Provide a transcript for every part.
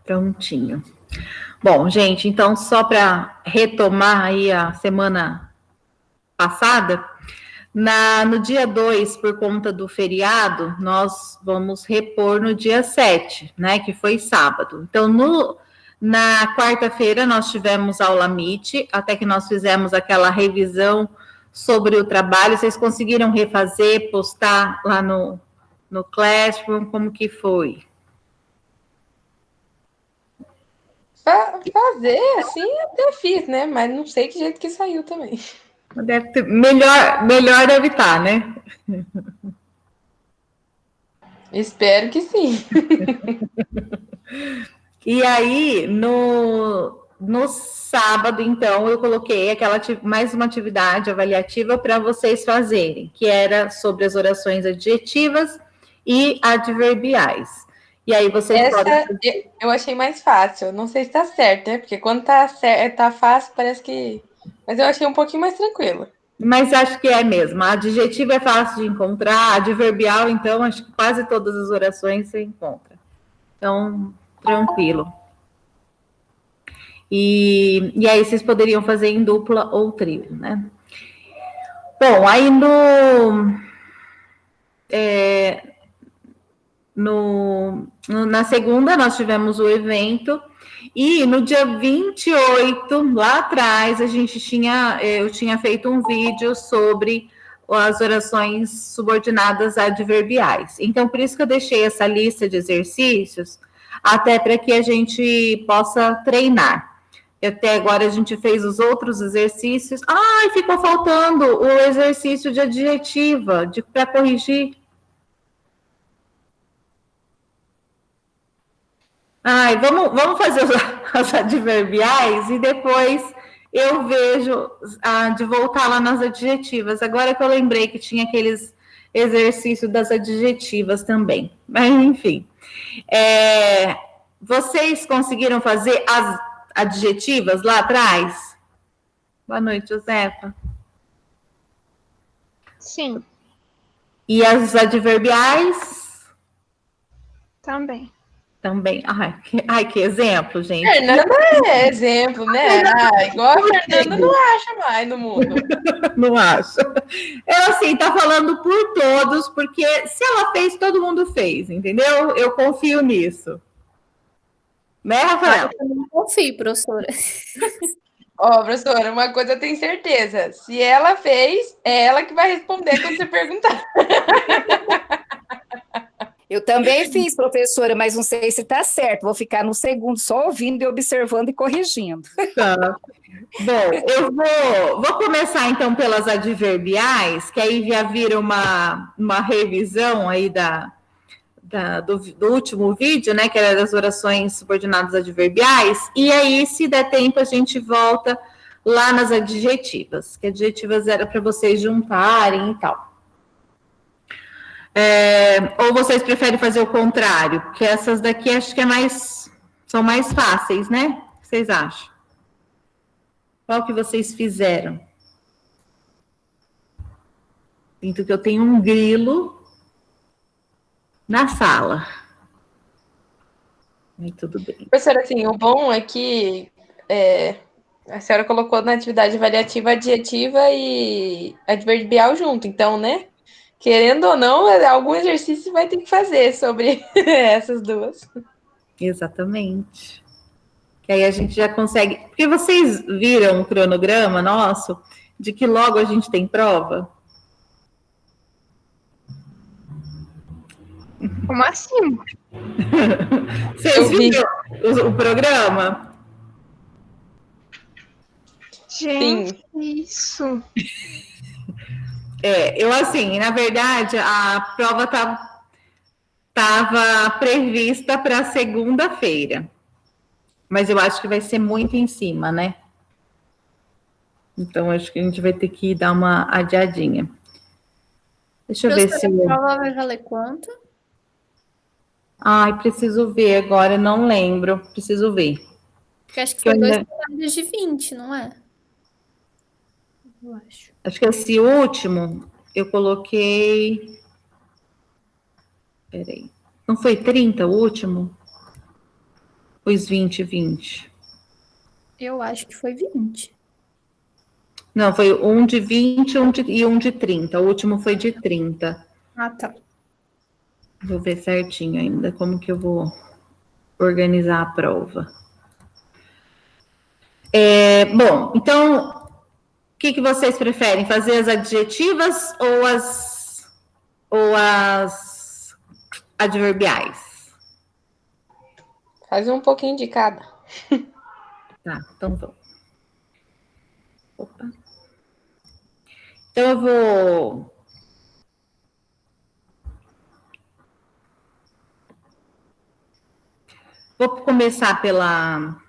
Prontinho. Bom, gente, então só para retomar aí a semana passada, no dia 2, por conta do feriado, nós vamos repor no dia 7, né, que foi sábado. Então, na quarta-feira, nós tivemos aula Meet, até que nós fizemos aquela revisão sobre o trabalho. Vocês conseguiram refazer, postar lá no Classroom? Como que foi? Fazer, assim, até fiz, né? Mas não sei que jeito que saiu também. Deve ter, melhor deve estar, né? Espero que sim. E aí, no sábado, então, eu coloquei mais uma atividade avaliativa para vocês fazerem, que era sobre as orações adjetivas e adverbiais. E aí vocês podem... Eu achei mais fácil. Não sei se tá certo, né? Porque quando tá fácil, parece que. Mas eu achei um pouquinho mais tranquilo. Mas acho que é mesmo. A adjetiva é fácil de encontrar, adverbial, então, acho que quase todas as orações você encontra. Então, tranquilo. E aí vocês poderiam fazer em dupla ou trio, né? Bom, aí na segunda nós tivemos o evento, e no dia 28, lá atrás, eu tinha feito um vídeo sobre as orações subordinadas adverbiais. Então, por isso que eu deixei essa lista de exercícios, até para que a gente possa treinar. Até agora a gente fez os outros exercícios. Ai, ficou faltando o exercício de adjetiva, para corrigir. Ai, vamos fazer as adverbiais e depois eu vejo de voltar lá nas adjetivas. Agora que eu lembrei que tinha aqueles exercícios das adjetivas também. Mas, enfim. Vocês conseguiram fazer as adjetivas lá atrás? Boa noite, Josefa. Sim. E as adverbiais? Também. Também. Ai, que exemplo, gente. Fernanda é exemplo, né? Igual a Fernanda não acha mais no mundo. Não acho. Ela, assim, tá falando por todos, porque se ela fez, todo mundo fez, entendeu? Eu confio nisso. Né, Rafael? Eu não confio, professora. Ó, professora, uma coisa eu tenho certeza. Se ela fez, é ela que vai responder quando você perguntar. Eu também fiz, professora, mas não sei se está certo. Vou ficar no segundo só ouvindo e observando e corrigindo. Tá. Bom, eu vou começar então pelas adverbiais, que aí já vira uma revisão aí do último vídeo, né, que era das orações subordinadas adverbiais, e aí, se der tempo, a gente volta lá nas adjetivas, que adjetivas era para vocês juntarem e tal. Ou vocês preferem fazer o contrário? Porque essas daqui acho que são mais fáceis, né? O que vocês acham? Qual que vocês fizeram? Sinto que eu tenho um grilo na sala. Mas tudo bem. Professora, assim, o bom é que a senhora colocou na atividade avaliativa adjetiva e adverbial junto, então, né? Querendo ou não, algum exercício vai ter que fazer sobre essas duas. Exatamente. Que aí a gente já consegue... Porque vocês viram o cronograma nosso de que logo a gente tem prova? Como assim? Vocês viram o programa? Gente, sim. Isso. Eu assim, na verdade, a prova estava prevista para segunda-feira, mas eu acho que vai ser muito em cima, né? Então, acho que a gente vai ter que dar uma adiadinha. Deixa eu ver se... A prova vai valer quanto? Ai, preciso ver agora, não lembro. Preciso ver. Porque acho que foi 2 trabalhos de 20, não é? Eu acho. Acho que esse último eu coloquei... Peraí. Não foi 30 o último? Os 20 e 20. Eu acho que foi 20. Não, foi um de 20 e um de 30. O último foi de 30. Ah, tá. Vou ver certinho ainda como que eu vou organizar a prova. Bom, então, o que vocês preferem? Fazer as adjetivas ou as adverbiais? Fazer um pouquinho de cada. Tá, então vamos. Opa. Então eu vou começar pela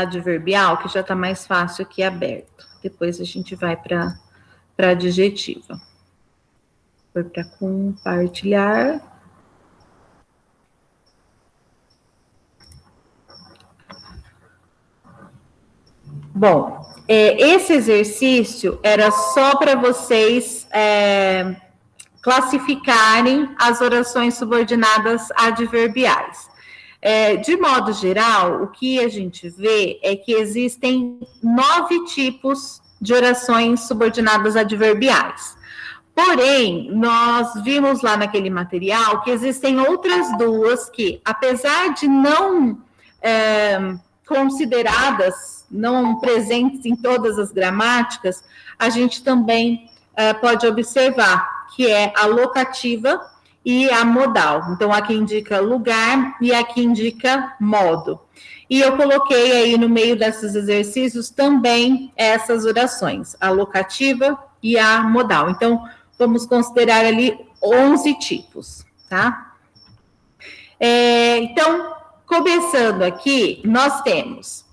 adverbial, que já está mais fácil aqui aberto. Depois a gente vai para a adjetiva. Foi para compartilhar. Bom, esse exercício era só para vocês classificarem as orações subordinadas adverbiais. De modo geral, o que a gente vê é que existem 9 tipos de orações subordinadas adverbiais. Porém, nós vimos lá naquele material que existem outras duas que, apesar de não consideradas, não presentes em todas as gramáticas, a gente também pode observar, que é a locativa e a modal. Então, aqui indica lugar e aqui indica modo. E eu coloquei aí no meio desses exercícios também essas orações, a locativa e a modal. Então, vamos considerar ali 11 tipos, tá? Então, começando aqui, nós temos: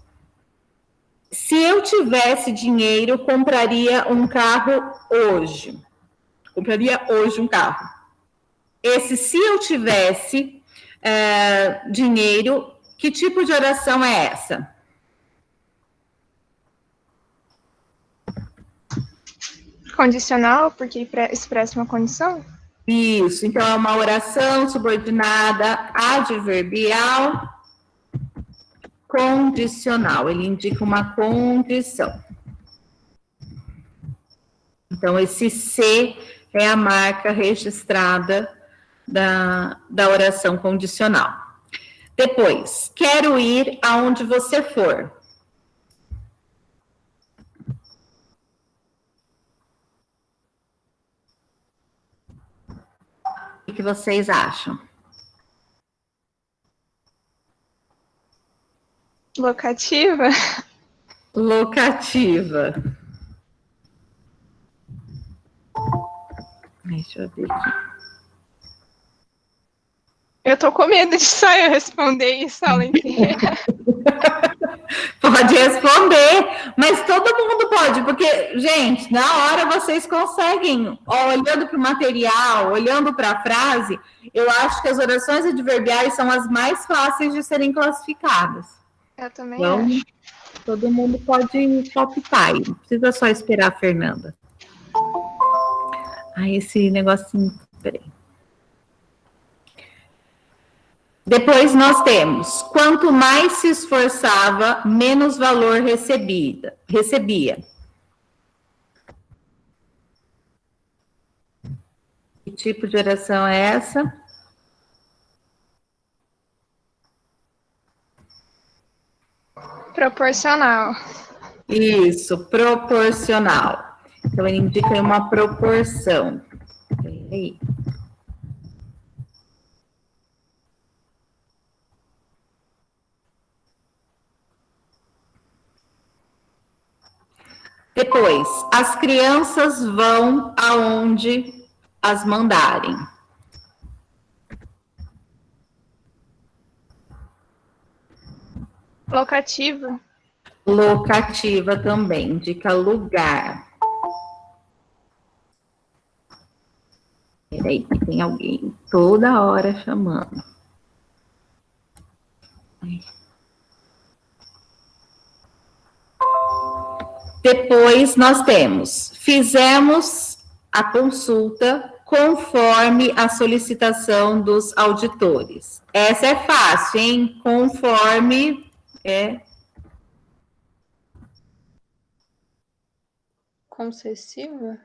se eu tivesse dinheiro, compraria um carro hoje. Compraria hoje um carro. Esse, se eu tivesse dinheiro, que tipo de oração é essa? Condicional, porque expressa uma condição? Isso, então é uma oração subordinada adverbial condicional. Ele indica uma condição. Então, esse se é a marca registrada da oração condicional. Depois, quero ir aonde você for. O que vocês acham? Locativa? Locativa. Deixa eu ver aqui. Eu tô com medo de só eu responder isso a aula inteira. Pode responder, mas todo mundo pode, porque, gente, na hora vocês conseguem, olhando para o material, olhando para a frase, eu acho que as orações adverbiais são as mais fáceis de serem classificadas. Eu também Então, acho. todo mundo pode palpitar, não precisa só esperar a Fernanda. Esse negocinho, peraí. Depois nós temos: quanto mais se esforçava, menos valor recebia. Que tipo de oração é essa? Proporcional. Isso, proporcional. Então, ele indica uma proporção. Peraí. Depois, as crianças vão aonde as mandarem. Locativa. Locativa também, indica lugar. Peraí, que tem alguém toda hora chamando. Depois nós temos: fizemos a consulta conforme a solicitação dos auditores. Essa é fácil, hein? Conforme Concessiva?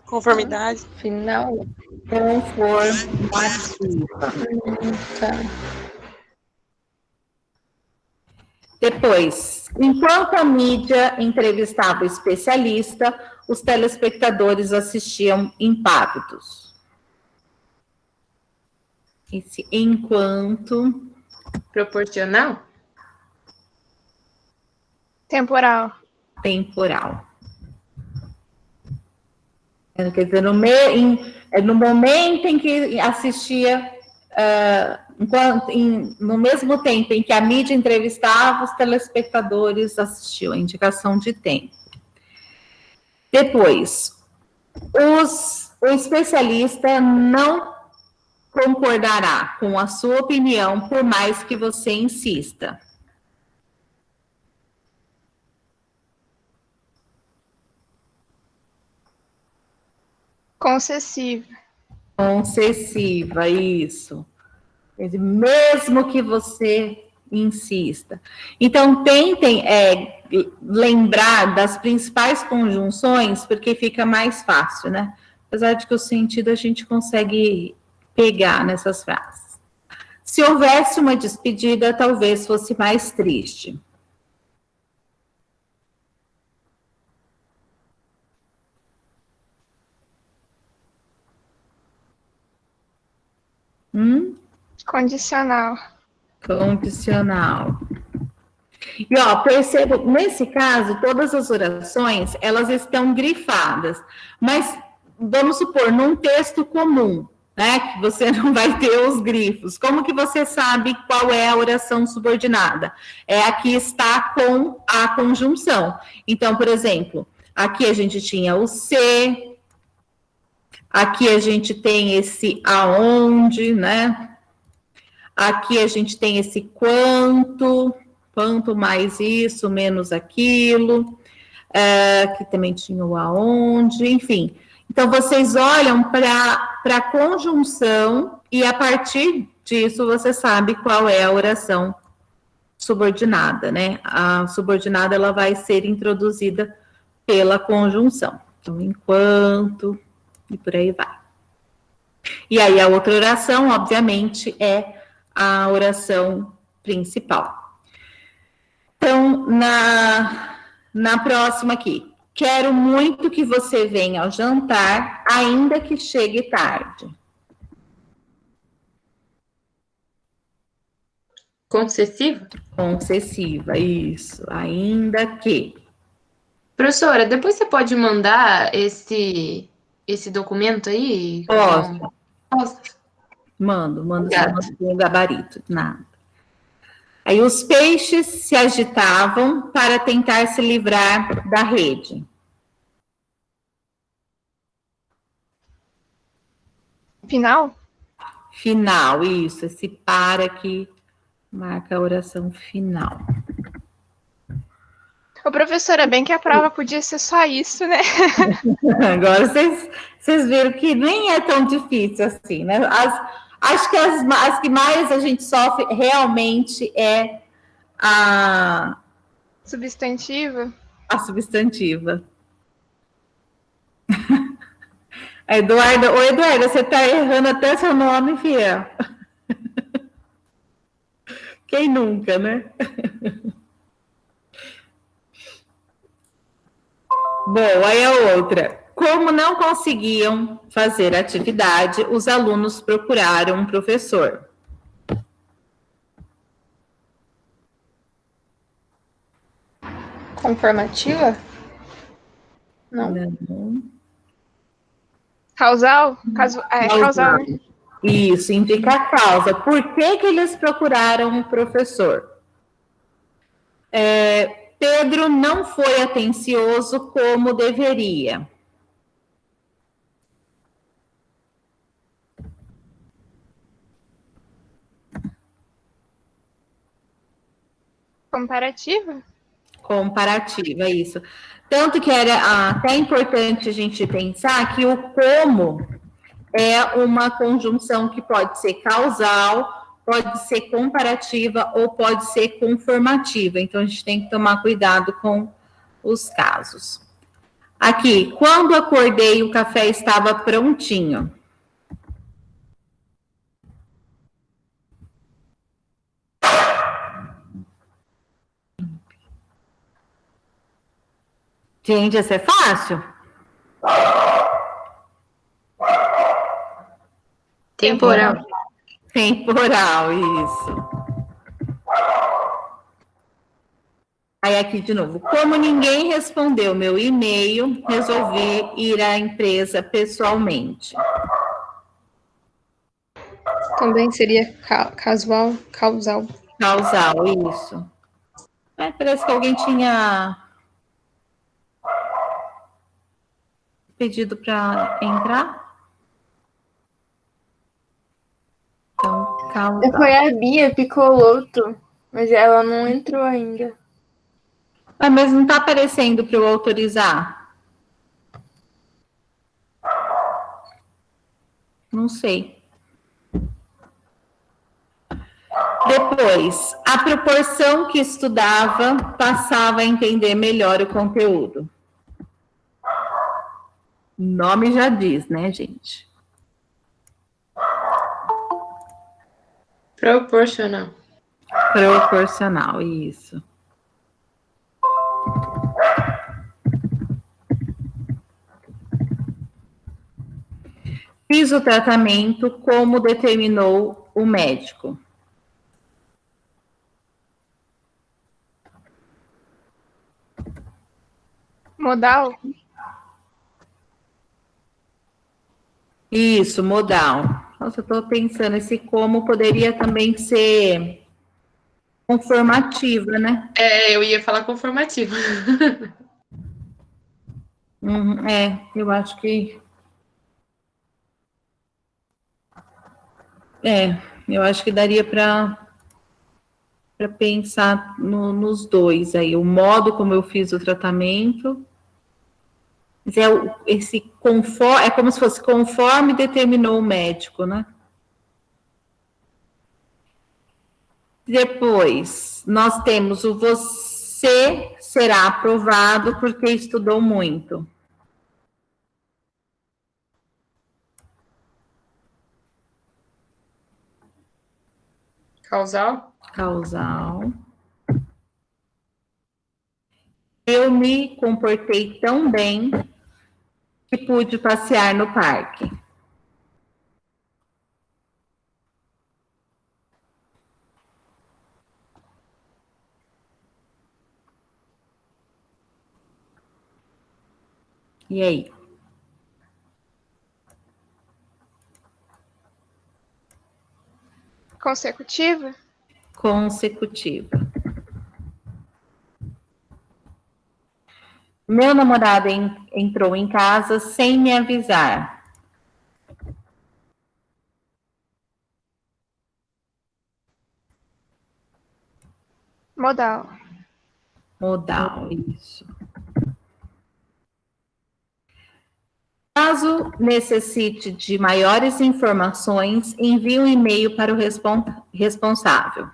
Conformidade. Final? conformativa. Tá. Depois, enquanto a mídia entrevistava o especialista, os telespectadores assistiam impávidos. Esse enquanto Proporcional? Temporal. temporal. Quer dizer, no momento em que assistia, no mesmo tempo em que a mídia entrevistava, os telespectadores assistiam, a indicação de tempo. Depois, o especialista não concordará com a sua opinião, por mais que você insista. Concessiva. Concessiva, isso. Mesmo que você insista. Então, tentem lembrar das principais conjunções, porque fica mais fácil, né? Apesar de que o sentido a gente consegue pegar nessas frases. Se houvesse uma despedida, talvez fosse mais triste. Condicional. Condicional. E, ó, perceba, nesse caso, todas as orações, elas estão grifadas, mas, vamos supor, num texto comum, né, que você não vai ter os grifos, como que você sabe qual é a oração subordinada? É a que está com a conjunção. Então, por exemplo, aqui a gente tinha o se, aqui a gente tem esse aonde, né? Aqui a gente tem esse quanto mais isso, menos aquilo, que também tinha o aonde, enfim. Então, vocês olham para a conjunção e, a partir disso, você sabe qual é a oração subordinada, né? A subordinada, ela vai ser introduzida pela conjunção. Então, enquanto, e por aí vai. E aí, a outra oração, obviamente, é a oração principal. Então, na próxima aqui, quero muito que você venha ao jantar, ainda que chegue tarde. Concessiva? Concessiva, isso, ainda que. Professora, depois você pode mandar esse documento aí? Posso. Posso? Mando Obrigada. o gabarito, nada. Aí os peixes se agitavam para tentar se livrar da rede. Final? Final, isso, esse para que marca a oração final. Ô, professora, bem que a prova podia ser só isso, né? Agora vocês viram que nem é tão difícil assim, né? Acho que as que mais a gente sofre realmente é a Substantiva. substantiva. Eduarda, ô Eduarda, você está errando até seu nome, filha. Quem nunca, né? Bom, aí a outra. Como não conseguiam fazer atividade, os alunos procuraram um professor. Conformativa? Não. Não. Causal? Causal, né? Isso, indica a causa. Por que eles procuraram um professor? Pedro não foi atencioso como deveria. Comparativa? Comparativa, isso. Tanto que era até importante a gente pensar que o como é uma conjunção que pode ser causal, pode ser comparativa ou pode ser conformativa. Então, a gente tem que tomar cuidado com os casos. Aqui, quando acordei, o café estava prontinho. Gente, essa é fácil? Temporal. Temporal, isso. Aí aqui de novo, como ninguém respondeu meu e-mail, resolvi ir à empresa pessoalmente. Também seria casual, causal. Causal, isso. Parece que alguém tinha pedido para entrar. Então, causal. Foi a Bia Picoloto, mas ela não entrou ainda. Mas não está aparecendo para eu autorizar? Não sei. Depois, a proporção que estudava passava a entender melhor o conteúdo. O nome já diz, né, gente? Proporcional. Proporcional, isso. Fiz o tratamento como determinou o médico. Modal? Isso, modal. Nossa, eu estou pensando, esse como poderia também ser conformativa, né? Eu ia falar conformativo. Eu acho que... eu acho que daria para pensar nos dois aí. O modo como eu fiz o tratamento... Mas é como se fosse conforme determinou o médico, né? Depois, nós temos o você será aprovado porque estudou muito. Causal? Causal. Eu me comportei tão bem que pude passear no parque. E aí? Consecutiva? Consecutiva. Meu namorado entrou em casa sem me avisar. Modal. Modal, isso. Caso necessite de maiores informações, envie um e-mail para o responsável.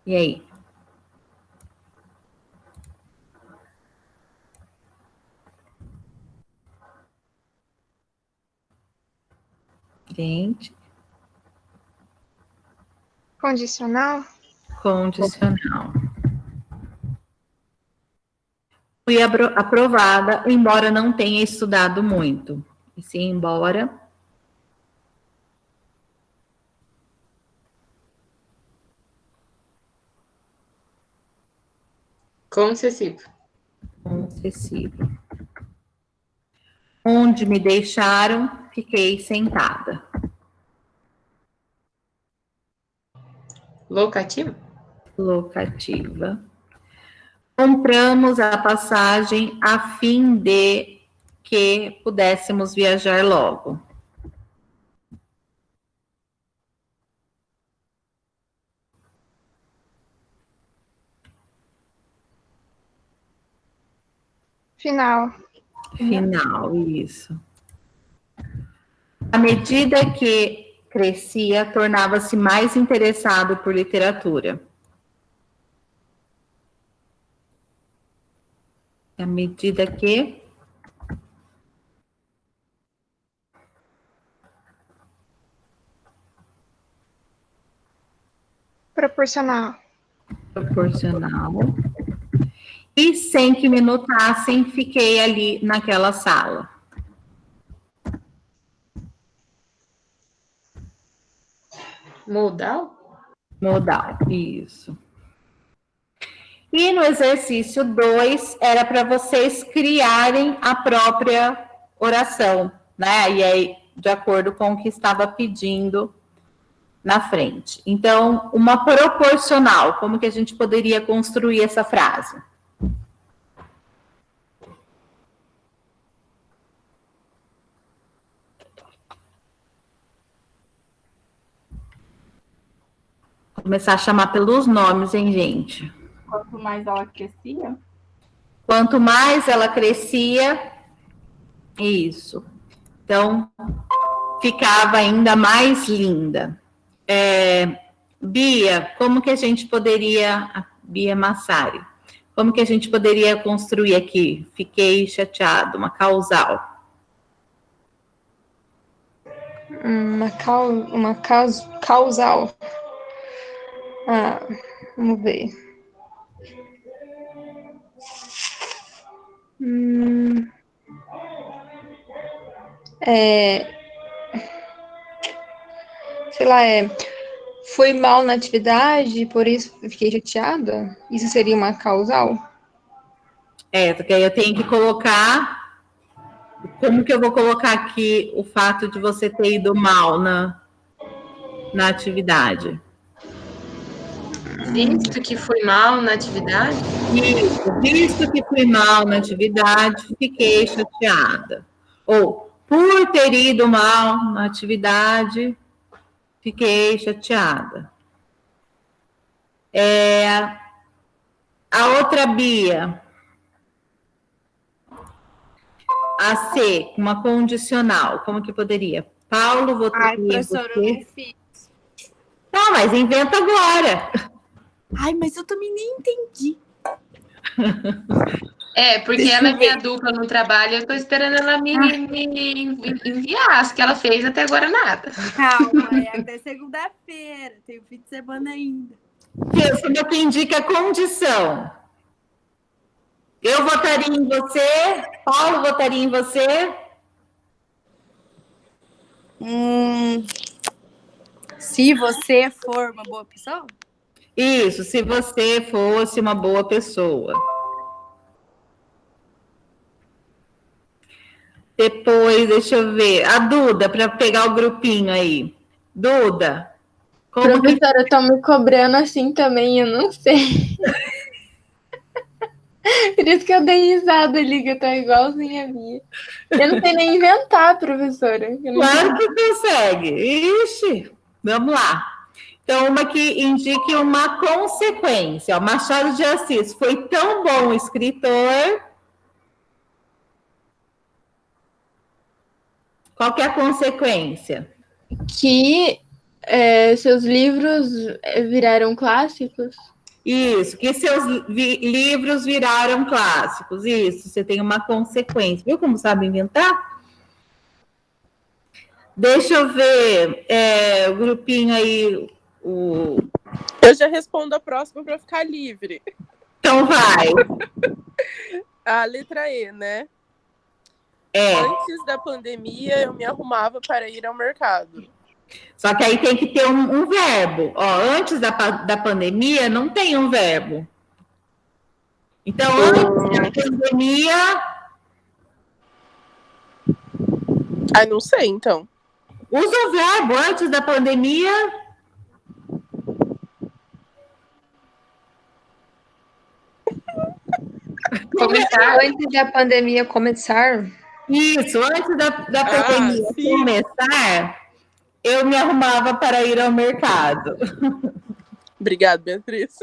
E aí? Gente. Condicional? Condicional. Fui aprovada, embora não tenha estudado muito. E sim, embora. Concessivo. Concessivo. Onde me deixaram, fiquei sentada. Locativo? Locativa. Compramos a passagem a fim de que pudéssemos viajar logo. Final. Final, isso. À medida que crescia, tornava-se mais interessado por literatura. À medida que Proporcional. proporcional. E sem que me notassem, fiquei ali naquela sala. Modal? Modal, isso. E no exercício 2, era para vocês criarem a própria oração, né? E aí, de acordo com o que estava pedindo na frente. Então, uma proporcional, como que a gente poderia construir essa frase? Vou começar a chamar pelos nomes, hein, gente? Quanto mais ela crescia. Quanto mais ela crescia, isso. Então, ficava ainda mais linda. Bia, como que a gente poderia... Bia Massari. Como que a gente poderia construir aqui? Fiquei chateado, uma causal. Causal. Vamos ver. Sei lá, foi mal na atividade, por isso fiquei chateada? Isso seria uma causal? Porque aí eu tenho que colocar... Como que eu vou colocar aqui o fato de você ter ido mal na atividade? Visto que fui mal na atividade? Isso, visto que fui mal na atividade, fiquei chateada. Ou, por ter ido mal na atividade, fiquei chateada. A outra Bia. A C, uma condicional, como que poderia? Paulo, votaria Ai, professora, eu não fiz. Não, mas inventa agora. Ai, mas eu também nem entendi. Porque ela é minha dupla no trabalho, eu tô esperando ela me enviar. As que ela fez até agora nada. Calma, é até segunda-feira. Tem o fim de semana ainda. Pensa que indica a condição. Eu votaria em você, Paulo votaria em você. Se você for uma boa pessoa? Isso, se você fosse uma boa pessoa. Depois, deixa eu ver. A Duda, para pegar o grupinho aí. Duda. Professora, estão me cobrando assim também, eu não sei. Por isso que eu dei risada ali, que eu tô igualzinha a minha. Eu não sei nem inventar, professora. Claro que consegue. Ixi, vamos lá. Então, uma que indique uma consequência. Machado de Assis foi tão bom escritor. Qual que é a consequência? Que seus livros viraram clássicos? Isso, que seus livros viraram clássicos. Isso, você tem uma consequência. Viu como sabe inventar? Deixa eu ver o grupinho aí. Eu já respondo a próxima para ficar livre. Então vai. A letra E, né? Antes da pandemia, eu me arrumava para ir ao mercado. Só que aí tem que ter um verbo. Antes da pandemia, não tem um verbo. Então, antes da pandemia... Ai, não sei, então. Usa o verbo antes da pandemia. Começar antes da pandemia começar? Isso, antes da pandemia começar... Eu me arrumava para ir ao mercado. Obrigada, Beatriz.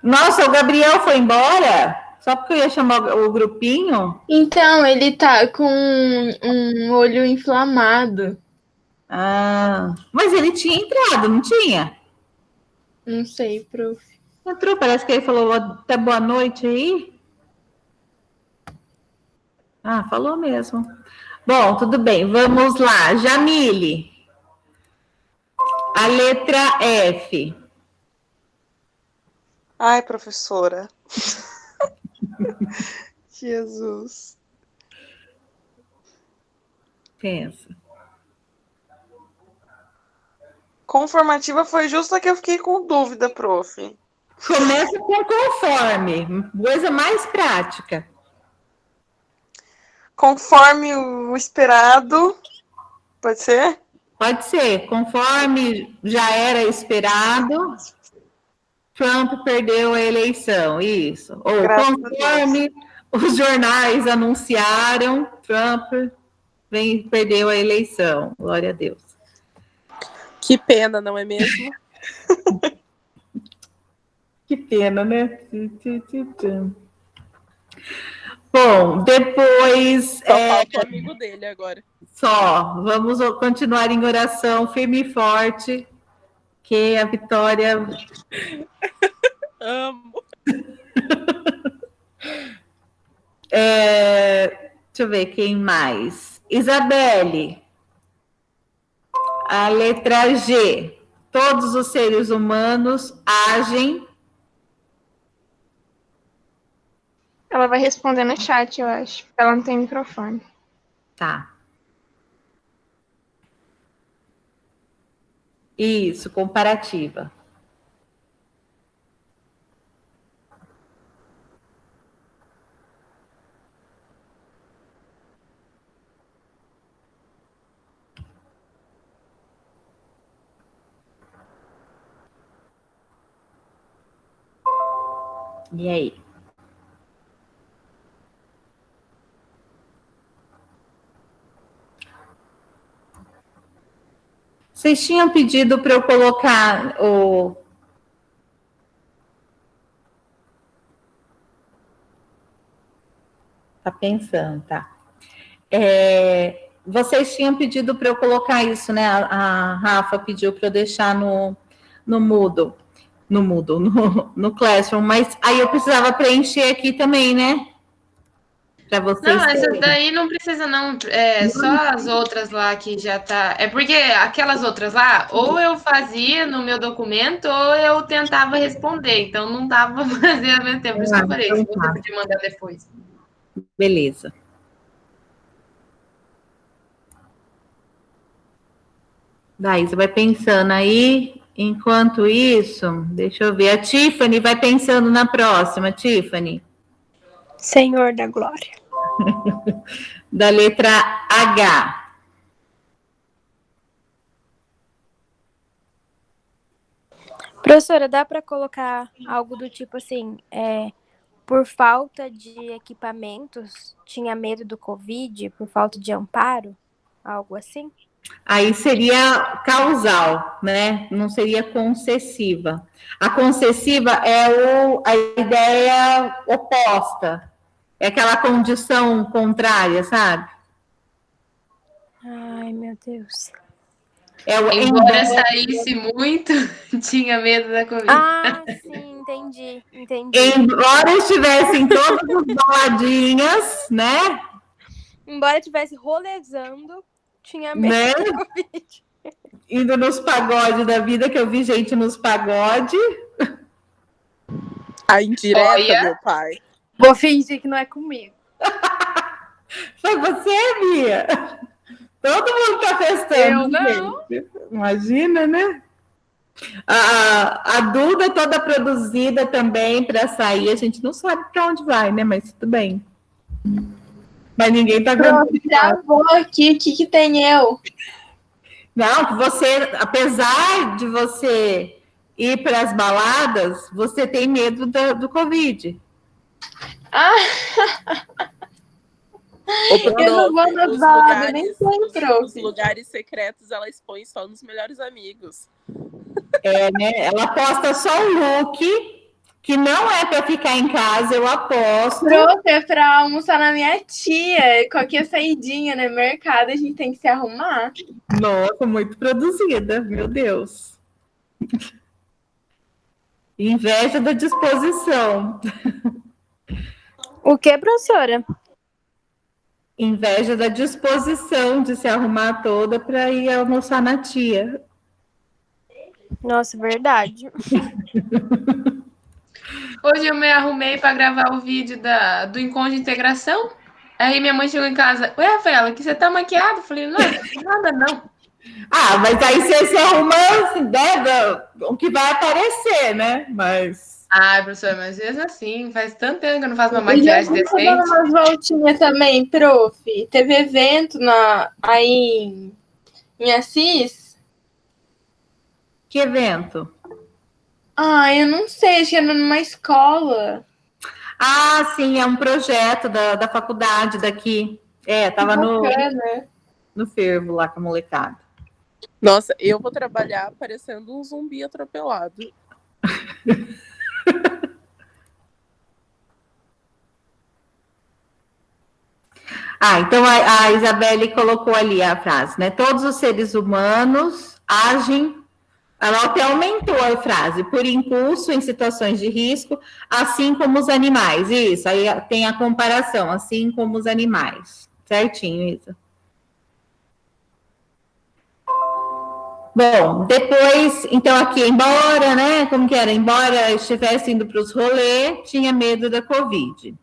Nossa, o Gabriel foi embora? Só porque eu ia chamar o grupinho? Então, ele tá com um olho inflamado. Ah, mas ele tinha entrado, não tinha? Não sei, prof. Entrou, parece que ele falou até boa noite aí. Ah, falou mesmo. Bom, tudo bem, vamos lá. Jamile. A letra F. Ai, professora. Jesus. Pensa. Conformativa foi justo a que eu fiquei com dúvida, prof. Começa com conforme, coisa mais prática. Conforme o esperado. Pode ser? Pode ser, conforme já era esperado, Trump perdeu a eleição, isso. Ou Graças conforme os jornais anunciaram, Trump perdeu a eleição. Glória a Deus. Que pena, não é mesmo? Que pena, né? Bom, depois... Só falta o amigo dele agora. Só, vamos continuar em oração firme e forte, que a vitória... Amo. Deixa eu ver quem mais. Isabelle. A letra G. Todos os seres humanos agem... Ela vai responder no chat, eu acho. Ela não tem microfone. Tá. Isso, comparativa. E aí? Vocês tinham pedido para eu colocar o... Tá pensando, tá. Vocês tinham pedido para eu colocar isso, né? A Rafa pediu para eu deixar no Moodle, no Classroom, mas aí eu precisava preencher aqui também, né? Para vocês. Não, essas daí não precisa, não. É só as outras lá que já tá. É porque aquelas outras lá, ou eu fazia no meu documento, ou eu tentava responder. Então não dava pra fazer ao mesmo tempo. Por isso que eu falei, se você podia mandar depois. Beleza. Daí você vai pensando aí. Enquanto isso, deixa eu ver. A Tiffany vai pensando na próxima. Tiffany. Senhor da Glória. Da letra H. Professora, dá para colocar algo do tipo assim, por falta de equipamentos, tinha medo do Covid, por falta de amparo? Algo assim? Aí seria causal, né? Não seria concessiva. A concessiva é a ideia oposta. É aquela condição contrária, sabe? Ai, meu Deus. Embora saísse muito, tinha medo da Covid. Ah, sim, entendi. Embora estivessem todas as baladinhas, né? Embora estivesse rolezando, tinha medo Né? da Covid. Indo nos pagodes da vida, que eu vi gente nos pagodes. A indireta, Olha. meu pai. Vou fingir que não é comigo. Foi você, Bia? Todo mundo tá festando. Eu não. Gente. Imagina, né? A Duda toda produzida também para sair. A gente não sabe para onde vai, né? Mas tudo bem. Mas ninguém tá vendo. Travou aqui, o que tem eu? Não, você, apesar de você ir para as baladas, você tem medo do Covid. Eu não vou nas baladas, nem sei, prof. Os lugares secretos ela expõe só nos melhores amigos. Né? Ela posta só um look que não é para ficar em casa, eu aposto. Prof, é pra almoçar na minha tia. Qualquer saidinha no mercado, a gente tem que se arrumar. Nossa, muito produzida, meu Deus. Inveja da disposição. O que, professora? Inveja da disposição de se arrumar toda para ir almoçar na tia. Nossa, verdade. Hoje eu me arrumei para gravar o vídeo do encontro de integração. Aí minha mãe chegou em casa. Ué, Rafaela, que você tá maquiada? Eu falei, não, nada não. Ah, mas aí você se arruma assim, o que vai aparecer, né? Mas... Ai, professora, mas mesmo assim, faz tanto tempo que eu não faço uma maquiagem decente. Eu dando umas voltinhas também, prof. Teve evento aí em Assis. Que evento? Ah, eu não sei, acho que era numa escola. Ah, sim, é um projeto da faculdade daqui. Tava no fervo lá com a molecada. Nossa, eu vou trabalhar parecendo um zumbi atropelado. Então a Isabelle colocou ali a frase, né? Todos os seres humanos agem, ela até aumentou a frase, por impulso em situações de risco, assim como os animais. Isso, aí tem a comparação, assim como os animais. Certinho, Isa. Bom, depois, então aqui, embora, né? Como que era? Embora estivesse indo para os rolês, tinha medo da Covid.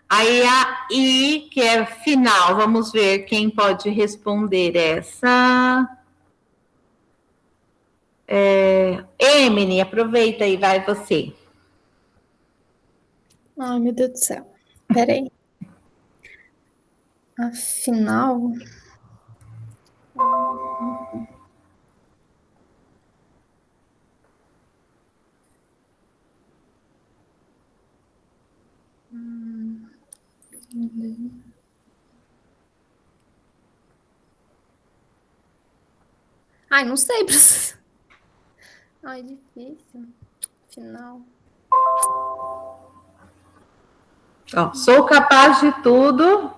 Aí a I, que é final, vamos ver quem pode responder essa. Emily, aproveita e vai você. Ai, meu Deus do céu. Peraí. Afinal... Ai, não sei, professor. Ai, difícil. Final. Sou capaz de tudo.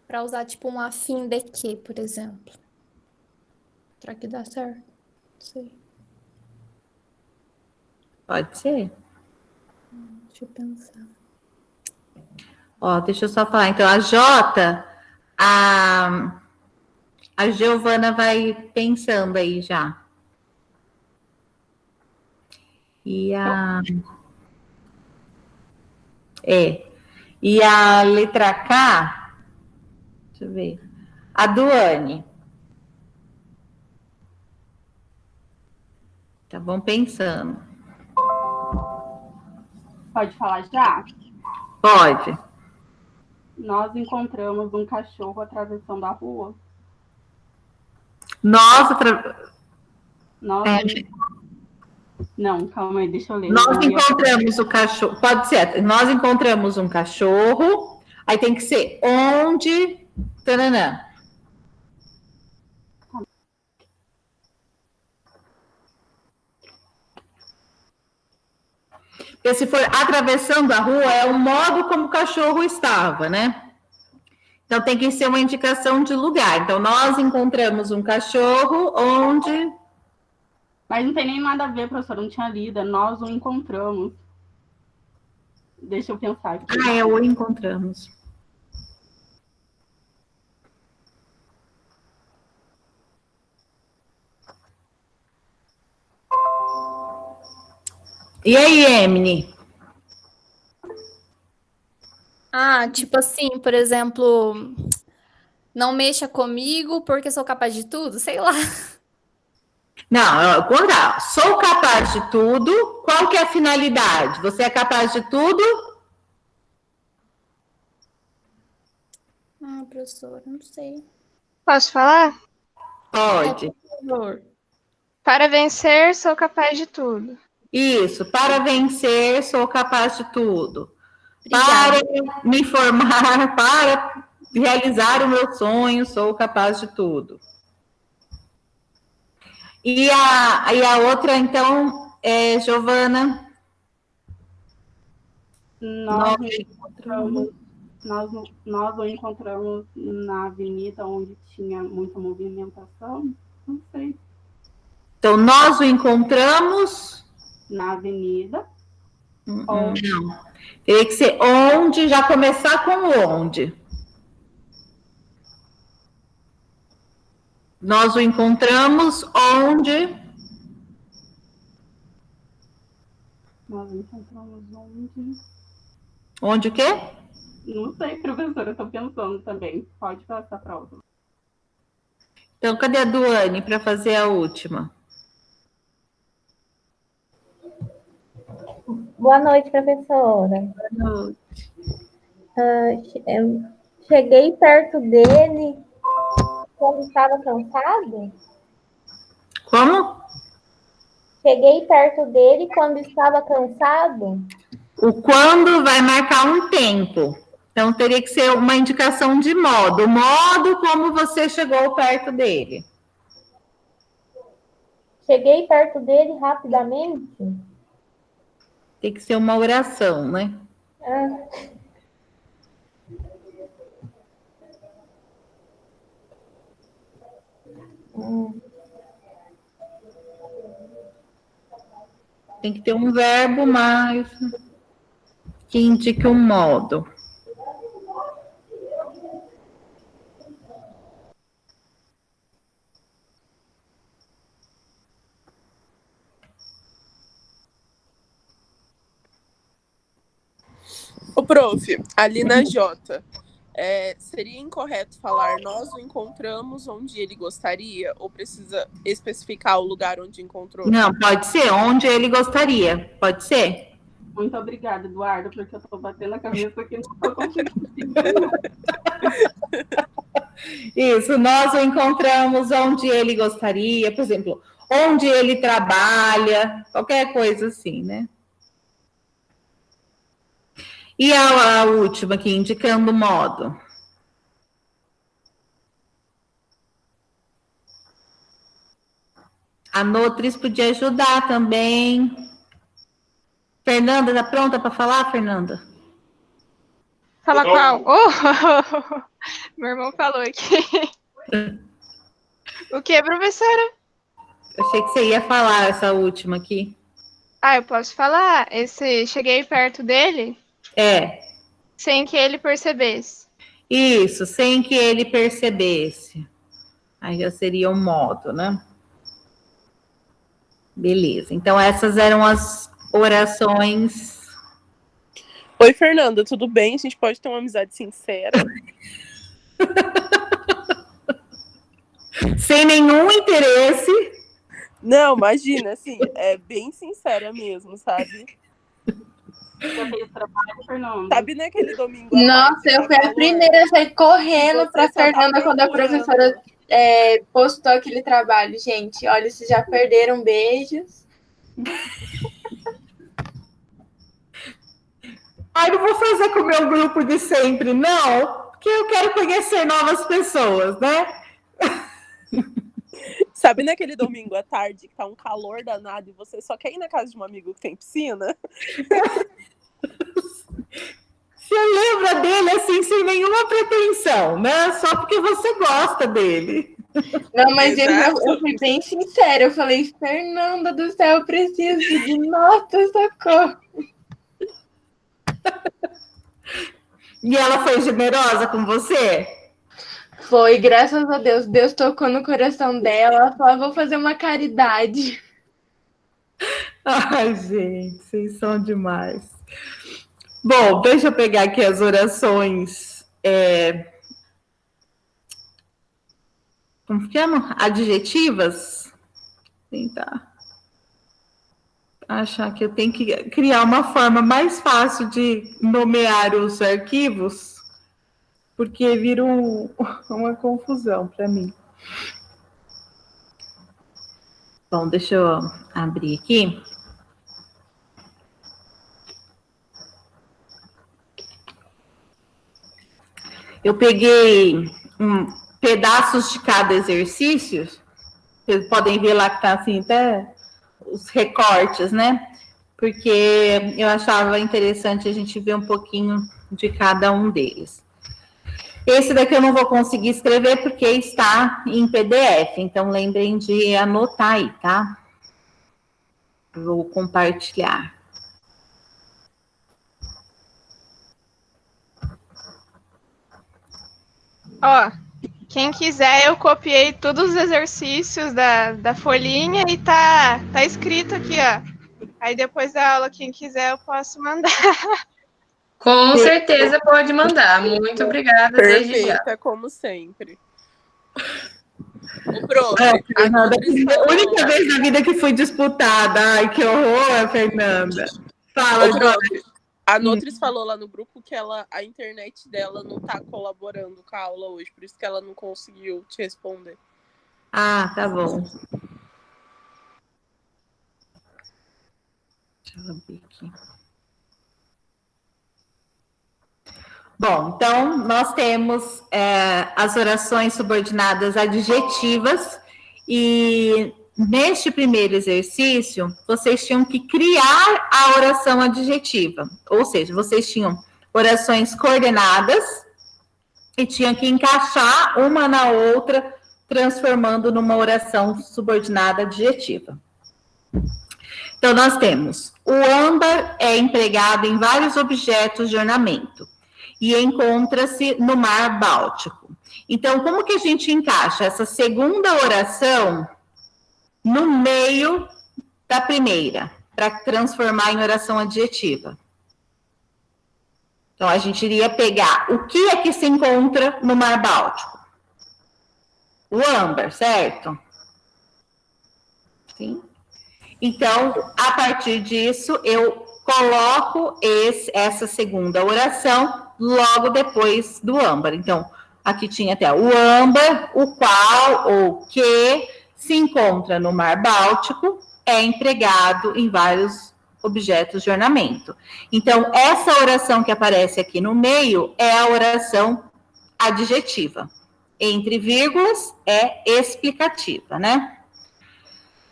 Para usar, tipo, um afim de que, por exemplo. Será que dá certo? Não sei. Pode ser. Deixa eu pensar. Deixa eu só falar. Então, a Jota, a Giovana vai pensando aí já. E E a letra K, deixa eu ver. A Duane. Tá bom, pensando. Pode falar já? Pode. Nós encontramos um cachorro atravessando a rua. Não, calma aí, deixa eu ler. Nós encontramos o cachorro. Pode ser. Nós encontramos um cachorro. Aí tem que ser onde. Taranã. Porque se for atravessando a rua, é o modo como o cachorro estava, né? Então tem que ser uma indicação de lugar. Então, nós encontramos um cachorro onde. Mas não tem nem nada a ver, professora, não tinha lido. Nós o encontramos. Deixa eu pensar aqui. O encontramos. E aí, Emily? Tipo assim, por exemplo, não mexa comigo porque sou capaz de tudo, sei lá. Não, sou capaz de tudo. Qual que é a finalidade? Você é capaz de tudo? Professora, não sei. Posso falar? Pode. Por favor. Para vencer, sou capaz de tudo. Isso, para vencer, sou capaz de tudo. Para Obrigada. me formar, para realizar o meu sonho, sou capaz de tudo. E a outra, então, é Giovana. Nós o encontramos na avenida onde tinha muita movimentação. Não sei. Então, nós o encontramos Na avenida. Não. Teria que ser onde, já começar com o onde. Nós o encontramos onde? Nós encontramos onde? Onde o quê? Não sei, professora, estou pensando também. Pode passar para outra. Então, cadê a Duane para fazer a última? Boa noite, professora. Boa noite. Eu cheguei perto dele quando estava cansado. Como? Cheguei perto dele quando estava cansado. O quando vai marcar um tempo. Então, teria que ser uma indicação de modo. O modo como você chegou perto dele. Cheguei perto dele rapidamente. Tem que ser uma oração, né? Tem que ter um verbo mais que indique um modo. Ô, prof, ali na J, seria incorreto falar nós o encontramos onde ele gostaria? Ou precisa especificar o lugar onde encontrou? Não, pode ser onde ele gostaria. Pode ser? Muito obrigada, Eduardo, porque eu estou batendo a cabeça aqui e não estou conseguindo. Isso, nós o encontramos onde ele gostaria, por exemplo, onde ele trabalha, qualquer coisa assim, né? E a última aqui, indicando o modo. A Notris podia ajudar também. Fernanda, tá pronta para falar, Fernanda? Fala qual? Oh! Meu irmão falou aqui. O que, professora? Achei que você ia falar essa última aqui. Eu posso falar? Cheguei perto dele? Sem que ele percebesse. Isso, sem que ele percebesse. Aí já seria um modo, né? Beleza. Então, essas eram as orações. Oi, Fernanda, tudo bem? A gente pode ter uma amizade sincera? Sem nenhum interesse. Não, imagina, assim, é bem sincera mesmo, sabe? Já fez trabalho, Fernanda? Sabe naquele domingo? Nossa, eu fui a primeira a sair correndo para a Fernanda quando a professora postou aquele trabalho. Gente, olha, vocês já perderam beijos. Não vou fazer com o meu grupo de sempre, não, porque eu quero conhecer novas pessoas, né? Sabe naquele domingo à tarde que tá um calor danado e você só quer ir na casa de um amigo que tem piscina? Você lembra dele assim, sem nenhuma pretensão, né? Só porque você gosta dele. Não, mas eu fui bem sincera. Eu falei, Fernanda do céu, eu preciso de nota, socorro. E ela foi generosa com você? Foi, graças a Deus. Deus tocou no coração dela. Ela falou, vou fazer uma caridade. Ai, gente, vocês são demais. Bom, deixa eu pegar aqui as orações. Como que chama? Adjetivas? Tentar achar que eu tenho que criar uma forma mais fácil de nomear os arquivos, porque vira uma confusão para mim. Bom, deixa eu abrir aqui. Eu peguei pedaços de cada exercício. Vocês podem ver lá que está assim, até os recortes, né? Porque eu achava interessante a gente ver um pouquinho de cada um deles. Esse daqui eu não vou conseguir escrever porque está em PDF, então lembrem de anotar aí, tá? Vou compartilhar. Ó, quem quiser, eu copiei todos os exercícios da folhinha e tá escrito aqui, ó. Aí depois da aula, quem quiser, eu posso mandar. Com certeza pode mandar. Muito obrigada, desde já. Perfeita, como sempre. O prof, Fernanda, a única vez na vida que fui disputada. Ai, que horror, Fernanda. Fala, prof, a Nutris falou lá no grupo que a internet dela não tá colaborando com a aula hoje, por isso que ela não conseguiu te responder. Ah, tá bom. Deixa eu abrir aqui. Bom, então, nós temos as orações subordinadas adjetivas e neste primeiro exercício, vocês tinham que criar a oração adjetiva, ou seja, vocês tinham orações coordenadas e tinham que encaixar uma na outra, transformando numa oração subordinada adjetiva. Então, nós temos, o âmbar é empregado em vários objetos de ornamento e encontra-se no Mar Báltico. Então, como que a gente encaixa essa segunda oração no meio da primeira, para transformar em oração adjetiva? Então, a gente iria pegar o que é que se encontra no Mar Báltico? O âmbar, certo? Sim. Então, a partir disso, eu coloco essa segunda oração logo depois do âmbar. Então, aqui tinha até o âmbar, o qual ou que se encontra no Mar Báltico, é empregado em vários objetos de ornamento. Então, essa oração que aparece aqui no meio é a oração adjetiva. Entre vírgulas é explicativa, né?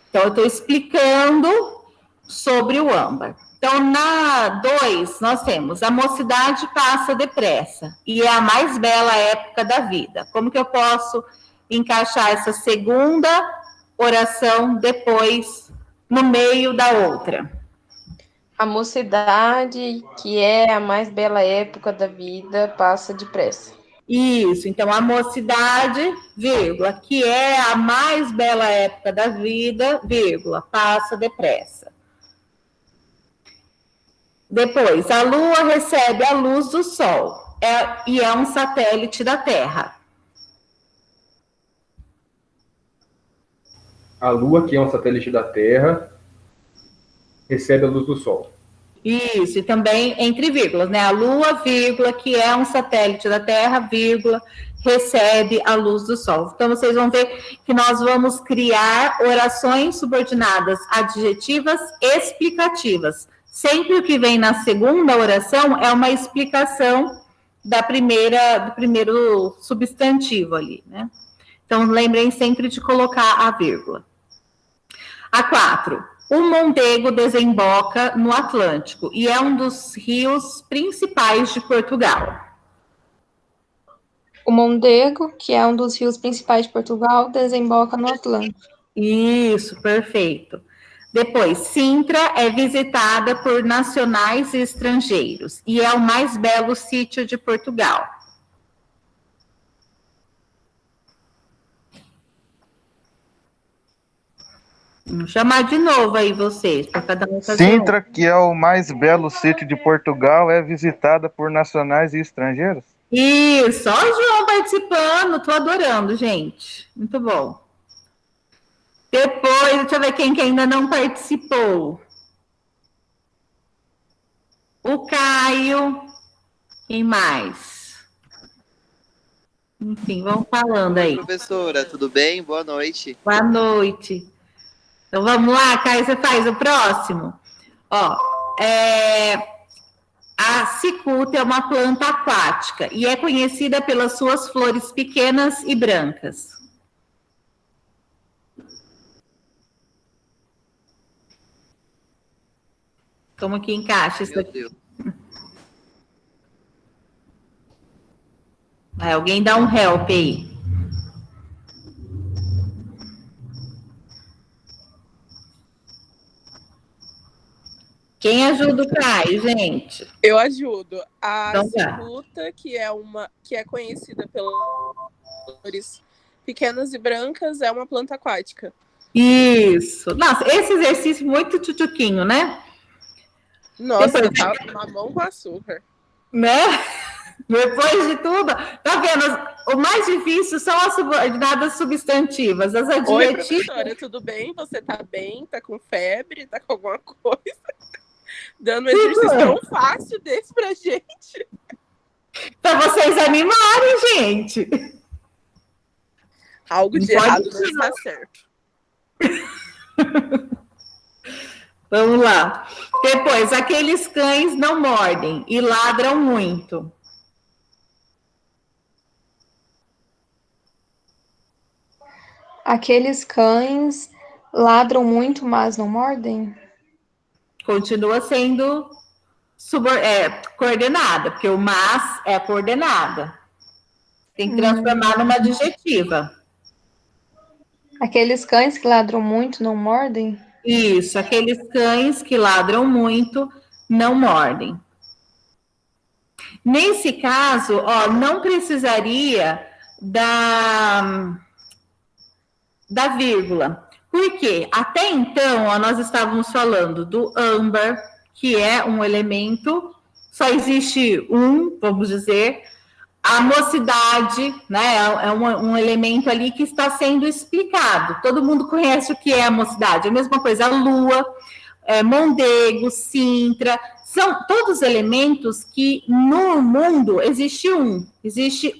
Então, eu estou explicando sobre o âmbar. Então, na 2, nós temos a mocidade passa depressa e é a mais bela época da vida. Como que eu posso encaixar essa segunda oração depois, no meio da outra? A mocidade, que é a mais bela época da vida, passa depressa. Isso, então a mocidade, vírgula, que é a mais bela época da vida, vírgula, passa depressa. Depois, a Lua recebe a luz do Sol e é um satélite da Terra. A Lua, que é um satélite da Terra, recebe a luz do Sol. Isso, e também entre vírgulas, né? A Lua, vírgula, que é um satélite da Terra, vírgula, recebe a luz do Sol. Então, vocês vão ver que nós vamos criar orações subordinadas adjetivas explicativas. Sempre o que vem na segunda oração é uma explicação do primeiro substantivo ali, né? Então, lembrem sempre de colocar a vírgula. A 4. O Mondego desemboca no Atlântico e é um dos rios principais de Portugal. O Mondego, que é um dos rios principais de Portugal, desemboca no Atlântico. Isso, perfeito. Depois, Sintra é visitada por nacionais e estrangeiros e é o mais belo sítio de Portugal. Vou chamar de novo aí vocês, para cada um fazer Sintra, que é o mais belo sítio de Portugal, é visitada por nacionais e estrangeiros? Isso, ó o João participando, tô adorando, gente. Muito bom. Depois, deixa eu ver quem que ainda não participou. O Caio. Quem mais? Enfim, vamos falando aí. Professora, tudo bem? Boa noite. Boa noite. Então, vamos lá, Caio, você faz o próximo? Ó, A cicuta é uma planta aquática e é conhecida pelas suas flores pequenas e brancas. Como que encaixa isso aqui? Vai, alguém dá um help aí. Quem ajuda o Caio, gente? Eu ajudo. A Então, cicuta, que é conhecida pelas flores pequenas e brancas, é uma planta aquática. Isso. Nossa, esse exercício muito tchutchuquinho, né? Nossa, Depois, tá mamão com açúcar. né? Depois de tudo, tá vendo? O mais difícil são as subordinadas substantivas, as adjetivas. Oi, professora, tudo bem? Você tá bem? Tá com febre? Tá com alguma coisa? Dando um exercício tão fácil desse pra gente. Para vocês animarem, gente. Algo de errado não está certo. Vamos lá. Depois, aqueles cães não mordem e ladram muito. Aqueles cães ladram muito, mas não mordem? Continua sendo coordenada, porque o mas é coordenada. Tem que transformar numa adjetiva. Aqueles cães que ladram muito não mordem? Isso, aqueles cães que ladram muito não mordem. Nesse caso, ó, não precisaria da vírgula. Por quê? Até então, ó, nós estávamos falando do âmbar, que é um elemento, só existe um, vamos dizer, a mocidade, né, é um elemento ali que está sendo explicado. Todo mundo conhece o que é a mocidade. A mesma coisa, a lua, mondego, sintra, são todos elementos que no mundo existe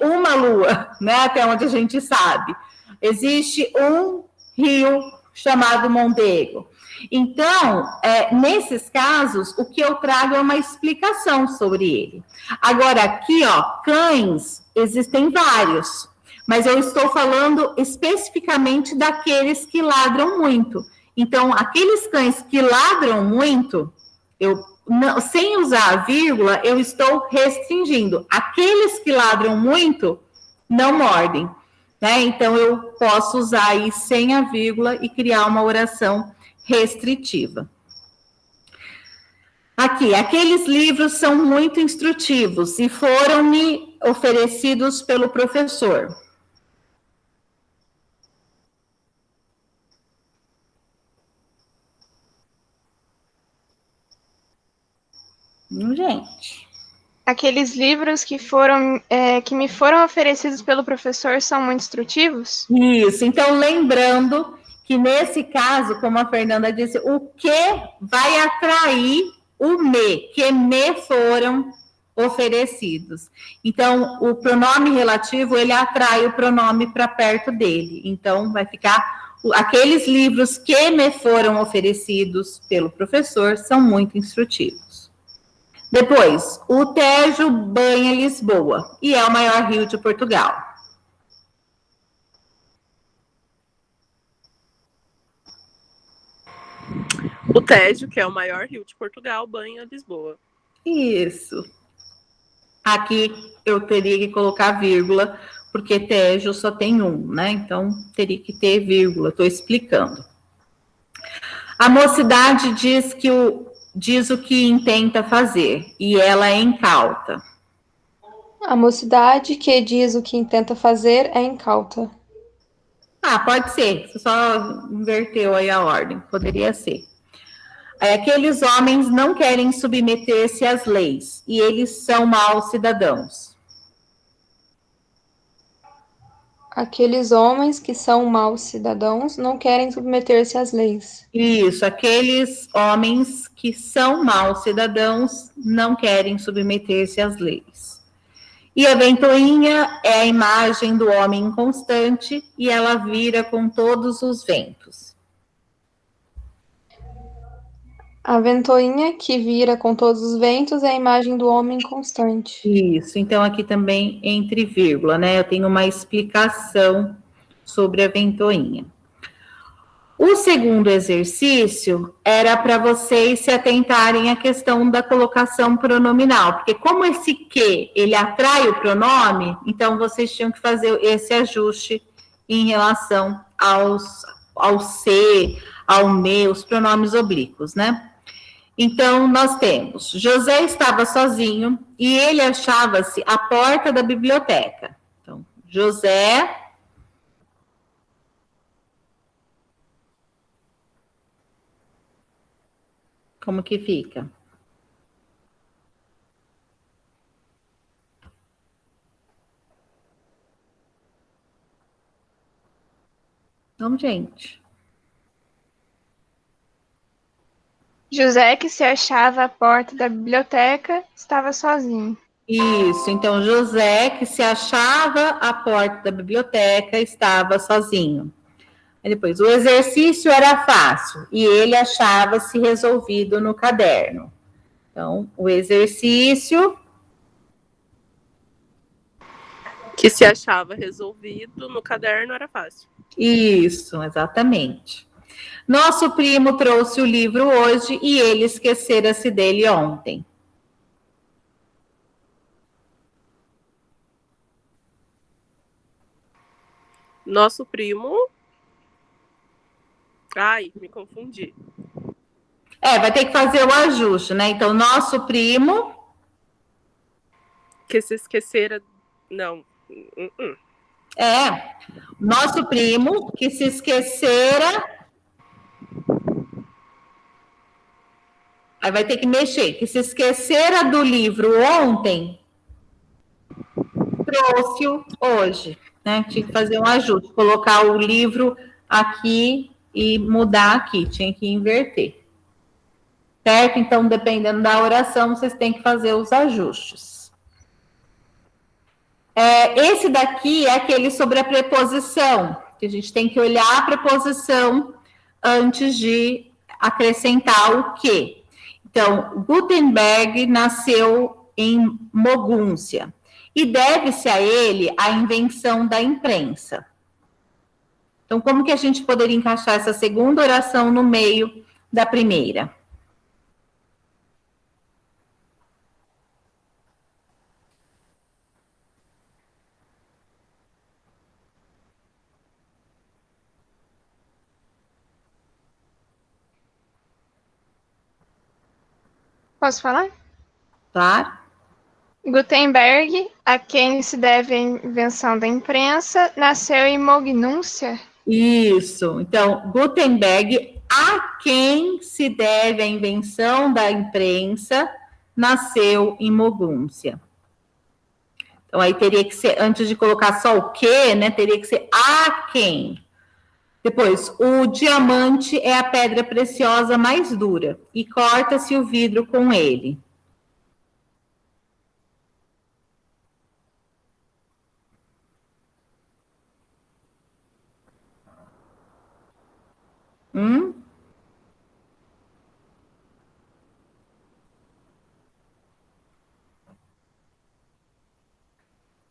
uma lua, né, até onde a gente sabe. Existe um rio chamado mondego. Então, nesses casos, o que eu trago é uma explicação sobre ele. Agora, aqui, ó, cães, existem vários, mas eu estou falando especificamente daqueles que ladram muito. Então, aqueles cães que ladram muito, sem usar a vírgula, eu estou restringindo. Aqueles que ladram muito, não mordem, né? Então, eu posso usar aí sem a vírgula e criar uma oração restritiva. Aqui, aqueles livros são muito instrutivos e foram-me oferecidos pelo professor. Gente. Aqueles livros que me foram oferecidos pelo professor são muito instrutivos? Isso, então lembrando que nesse caso, como a Fernanda disse, o que vai atrair o que me foram oferecidos. Então, o pronome relativo, ele atrai o pronome para perto dele. Então, vai ficar, aqueles livros que me foram oferecidos pelo professor são muito instrutivos. Depois, o Tejo banha Lisboa, e é o maior rio de Portugal. O Tejo, que é o maior rio de Portugal, banha Lisboa. Isso. Aqui eu teria que colocar vírgula, porque Tejo só tem um, né? Então, teria que ter vírgula, estou explicando. A mocidade diz o que intenta fazer, e ela é incauta. A mocidade que diz o que intenta fazer é incauta. Ah, pode ser. Você só inverteu aí a ordem. Poderia ser. Aqueles homens não querem submeter-se às leis, e eles são maus cidadãos. Aqueles homens que são maus cidadãos não querem submeter-se às leis. Isso, aqueles homens que são maus cidadãos não querem submeter-se às leis. E a ventoinha é a imagem do homem inconstante, e ela vira com todos os ventos. A ventoinha que vira com todos os ventos é a imagem do homem constante. Isso, então aqui também entre vírgula, né? Eu tenho uma explicação sobre a ventoinha. O segundo exercício era para vocês se atentarem à questão da colocação pronominal, porque como esse que, ele atrai o pronome, então vocês tinham que fazer esse ajuste em relação ao se, ao me, os pronomes oblíquos, né? Então, nós temos, José estava sozinho e ele achava-se à porta da biblioteca. Então, José... Como que fica? Então, gente. José, que se achava à porta da biblioteca, estava sozinho. Isso, então José, que se achava à porta da biblioteca, estava sozinho. Aí depois, o exercício era fácil e ele achava-se resolvido no caderno. Então, o exercício... Que se achava resolvido no caderno era fácil. Isso, exatamente. Nosso primo trouxe o livro hoje e ele esquecera-se dele ontem. Nosso primo... Ai, me confundi. Vai ter que fazer o ajuste, né? Então, nosso primo... Que se esquecera... Não. Nosso primo que se esquecera... Aí vai ter que mexer. Que se esquecera do livro ontem, trouxe-o hoje, né? Tinha que fazer um ajuste. Colocar o livro aqui e mudar aqui. Tinha que inverter. Certo? Então, dependendo da oração, vocês têm que fazer os ajustes. Esse daqui é aquele sobre a preposição, que a gente tem que olhar a preposição antes de acrescentar o que. Então, Gutenberg nasceu em Mogúncia e deve-se a ele a invenção da imprensa. Então, como que a gente poderia encaixar essa segunda oração no meio da primeira? Posso falar? Claro. Gutenberg, a quem se deve a invenção da imprensa, nasceu em Mognúncia. Isso. Então, Gutenberg, a quem se deve a invenção da imprensa, nasceu em Mogúncia. Então, aí teria que ser, antes de colocar só o que, né, teria que ser a quem. Depois, o diamante é a pedra preciosa mais dura e corta-se o vidro com ele.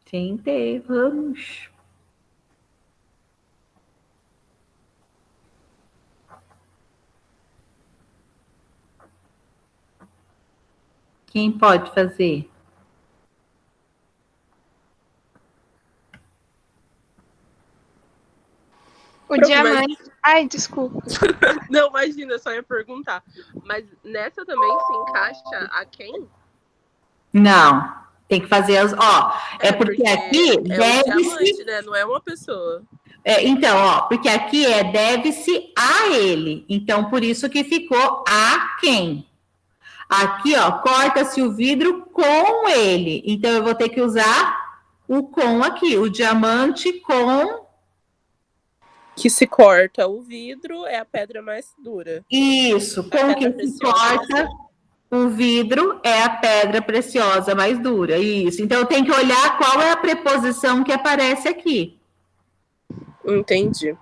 Tentei, vamos. Quem pode fazer? O diamante... Ai, desculpa. Não, imagina, eu só ia perguntar. Mas nessa também se encaixa a quem? Não, tem que fazer as... porque aqui deve-se... né? Não é uma pessoa. Então, porque aqui deve-se a ele. Então, por isso que ficou a quem. Aqui, corta-se o vidro com ele. Então, eu vou ter que usar o com aqui. O diamante com... Que se corta o vidro é a pedra mais dura. Isso, com que se corta o vidro é a pedra preciosa mais dura. Isso. Então, eu tenho que olhar qual é a preposição que aparece aqui. Entendi.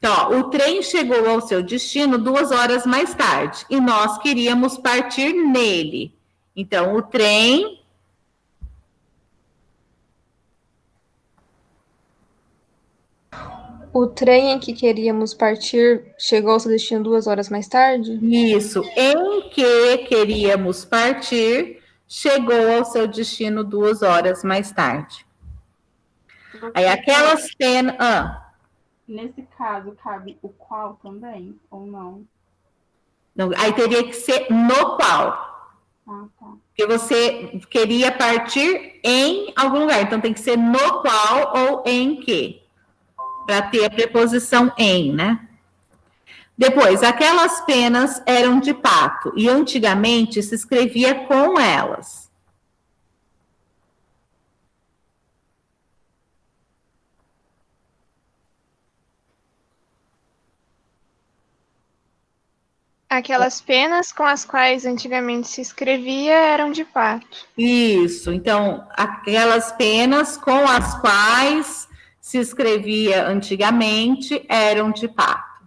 Então, ó, o trem chegou ao seu destino 2 horas mais tarde e nós queríamos partir nele. Então, o trem... O trem em que queríamos partir chegou ao seu destino 2 horas mais tarde? Isso. Em que queríamos partir, chegou ao seu destino 2 horas mais tarde. Aí aquelas penas... Nesse caso, cabe o qual também, ou não? Não, aí teria que ser no qual. Ah, tá. Porque você queria partir em algum lugar. Então, tem que ser no qual ou em que. Para ter a preposição em, né? Depois, aquelas penas eram de pato. E antigamente se escrevia com elas. Aquelas penas com as quais antigamente se escrevia eram de pato. Isso. Então, aquelas penas com as quais se escrevia antigamente eram de pato.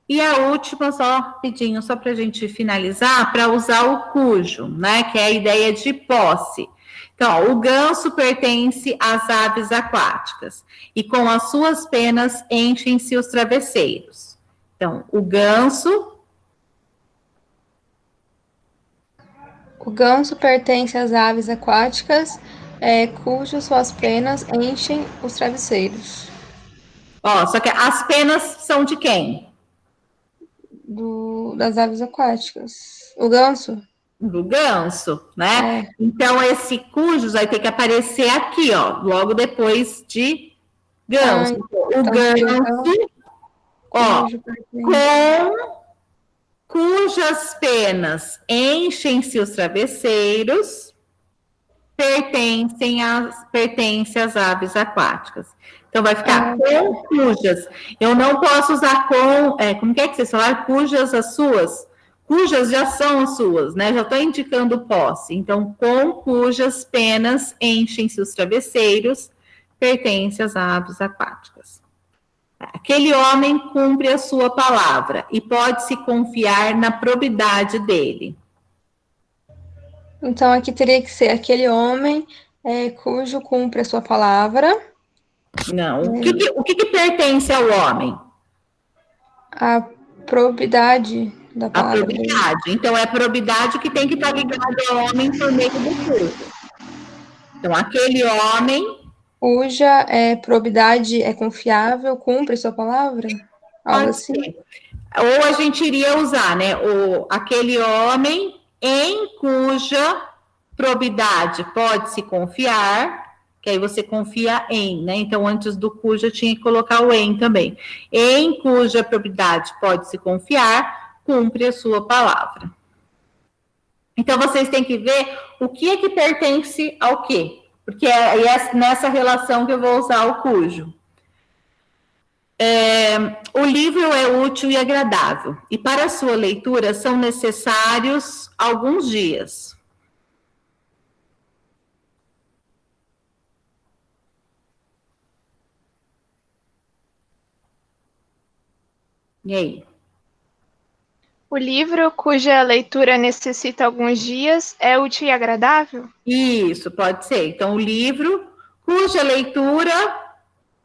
E a última, só rapidinho, só para a gente finalizar, para usar o cujo, né? Que é a ideia de posse. Então, ó, o ganso pertence às aves aquáticas e com as suas penas enchem-se os travesseiros. Então, o ganso... O ganso pertence às aves aquáticas, cujas suas penas enchem os travesseiros. Ó, só que as penas são de quem? Das aves aquáticas. O ganso? Do ganso, né? Então, esse cujos vai ter que aparecer aqui, ó, logo depois de ganso. O ganso, ó, cujas penas enchem-se os travesseiros, pertence às aves aquáticas. Então, vai ficar com cujas. Eu não posso usar com... como que é que vocês falaram? Cujas as suas? Cujas já são as suas, né? Já estou indicando posse. Então, com cujas penas enchem-se os travesseiros, pertence às aves aquáticas. Aquele homem cumpre a sua palavra e pode-se confiar na probidade dele. Então, aqui teria que ser aquele homem cujo cumpre a sua palavra. Não. O que pertence ao homem? A probidade da palavra. A probidade. Então, é a probidade que tem que estar ligada ao homem por meio do curso. Então, aquele homem... Cuja probidade é confiável, cumpre sua palavra? Algo assim? Ou a gente iria usar, né? Aquele homem em cuja probidade pode-se confiar... que aí você confia em, né? Então, antes do cuja, tinha que colocar o em também. Em cuja probidade pode-se confiar, cumpre a sua palavra. Então, vocês têm que ver o que é que pertence ao quê? Porque é nessa relação que eu vou usar o cujo. O livro é útil e agradável, e para a sua leitura são necessários alguns dias. E aí? O livro cuja leitura necessita alguns dias é útil e agradável? Isso, pode ser. Então, o livro cuja leitura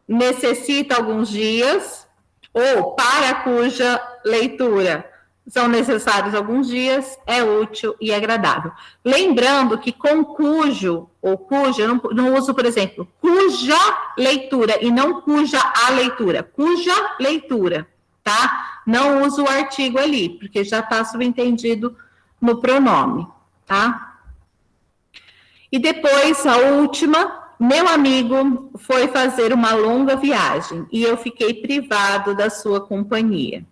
necessita alguns dias, ou para cuja leitura são necessários alguns dias, é útil e agradável. Lembrando que com cujo ou cuja, eu não uso, por exemplo, cuja leitura e não cuja a leitura. Cuja leitura. Tá? Não uso o artigo ali, porque já está subentendido no pronome, tá? E depois, a última, meu amigo foi fazer uma longa viagem e eu fiquei privado da sua companhia.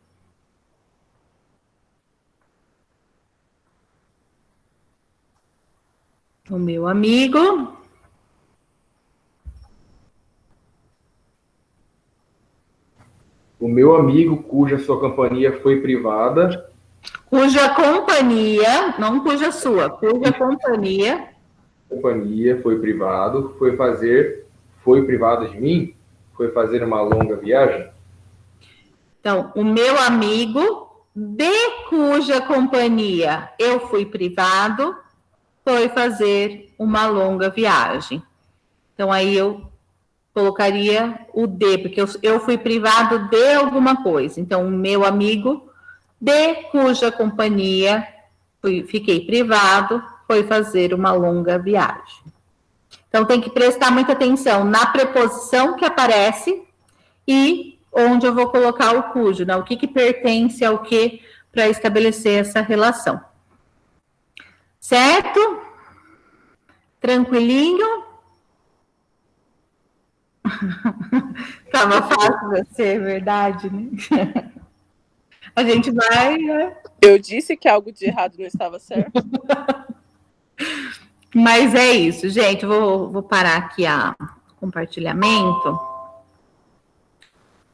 O meu amigo... O meu amigo, cuja sua companhia foi privada. Cuja companhia, não cuja sua, cuja companhia. Companhia foi privado, foi privado de mim, foi fazer uma longa viagem. Então, o meu amigo, de cuja companhia eu fui privado, foi fazer uma longa viagem. Então, aí eu colocaria o de, porque eu fui privado de alguma coisa. Então, o meu amigo, de cuja companhia fiquei privado, foi fazer uma longa viagem. Então, tem que prestar muita atenção na preposição que aparece e onde eu vou colocar o cujo, né? O que pertence ao que para estabelecer essa relação. Certo? Tranquilinho? Tava fácil você, verdade, né? A gente vai, né? Eu disse que algo de errado não estava certo. Mas é isso, gente. Vou parar aqui o compartilhamento.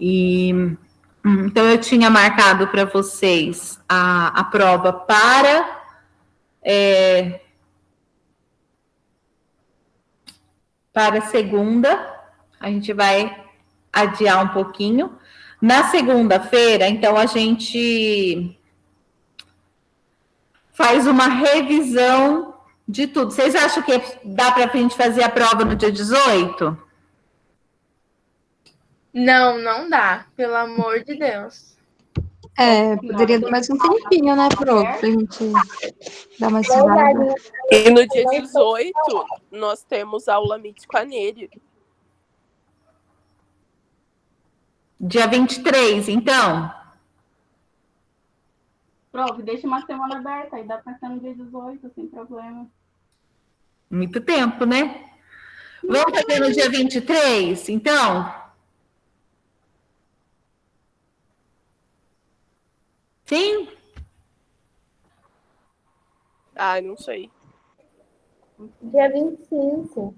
Então, eu tinha marcado para vocês a prova para segunda. A gente vai adiar um pouquinho. Na segunda-feira, então, a gente faz uma revisão de tudo. Vocês acham que dá para a gente fazer a prova no dia 18? Não, não dá, pelo amor de Deus. Poderia dar mais um tempinho, né, Pro? Pra gente dar mais estudada. E no dia 18, nós temos aula Meet com a Nery. Dia 23, então? Prof, deixa uma semana aberta, aí dá pra ser no dia 18, sem problema. Muito tempo, né? Vamos fazer no dia 23, então? Sim? Ai, não sei. Dia 25.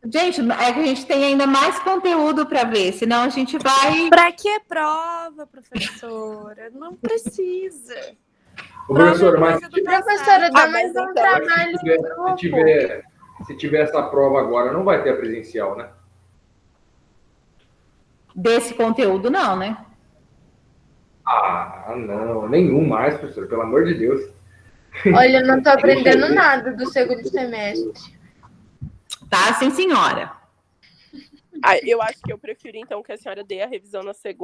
Gente, é que a gente tem ainda mais conteúdo para ver, senão a gente vai... Para que prova, professora? Não precisa. Ô, professora, mas Professora, dá mais um trabalho. se tiver essa prova agora, não vai ter a presencial, né? Desse conteúdo, não, né? Ah, não, nenhum mais, professor, pelo amor de Deus. Olha, eu não estou aprendendo nada do segundo semestre. Tá, sim, senhora. Eu acho que eu prefiro, então, que a senhora dê a revisão na segunda.